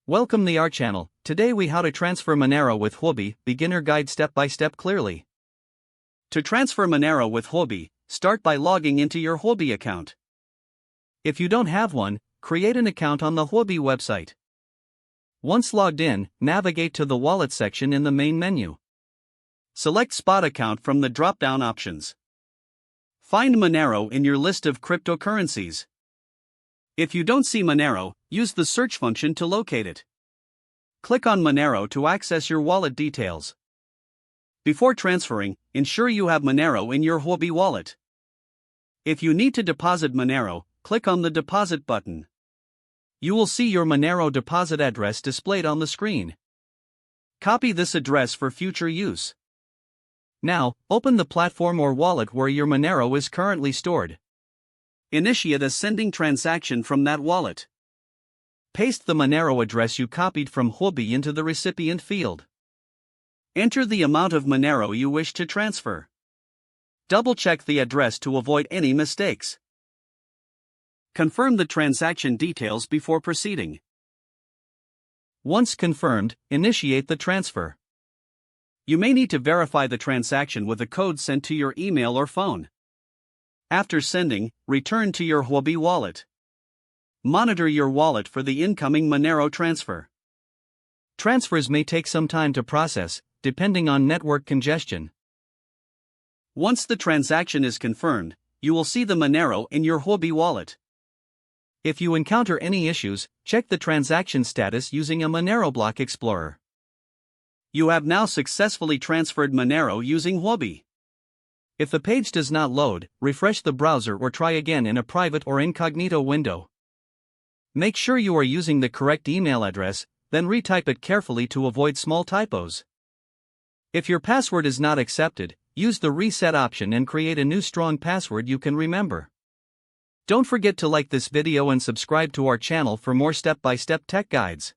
Welcome to our channel. Today we how to transfer Monero with Huobi, beginner guide step by step clearly. To transfer Monero with Huobi, start by logging into your Huobi account. If you don't have one, create an account on the Huobi website. Once logged in, navigate to the wallet section in the main menu. Select spot account from the drop-down options. Find Monero in your list of cryptocurrencies. If you don't see Monero, use the search function to locate it. Click on Monero to access your wallet details. Before transferring, ensure you have Monero in your Huobi wallet. If you need to deposit Monero, click on the Deposit button. You will see your Monero deposit address displayed on the screen. Copy this address for future use. Now, open the platform or wallet where your Monero is currently stored. Initiate a sending transaction from that wallet. Paste the Monero address you copied from Huobi into the recipient field. Enter the amount of Monero you wish to transfer. Double-check the address to avoid any mistakes. Confirm the transaction details before proceeding. Once confirmed, initiate the transfer. You may need to verify the transaction with a code sent to your email or phone. After sending, return to your Huobi wallet. Monitor your wallet for the incoming Monero transfer. Transfers may take some time to process, depending on network congestion. Once the transaction is confirmed, you will see the Monero in your Huobi wallet. If you encounter any issues, check the transaction status using a Monero block explorer. You have now successfully transferred Monero using Huobi. If the page does not load, refresh the browser or try again in a private or incognito window. Make sure you are using the correct email address, then retype it carefully to avoid small typos. If your password is not accepted, use the reset option and create a new strong password you can remember. Don't forget to like this video and subscribe to our channel for more step-by-step tech guides.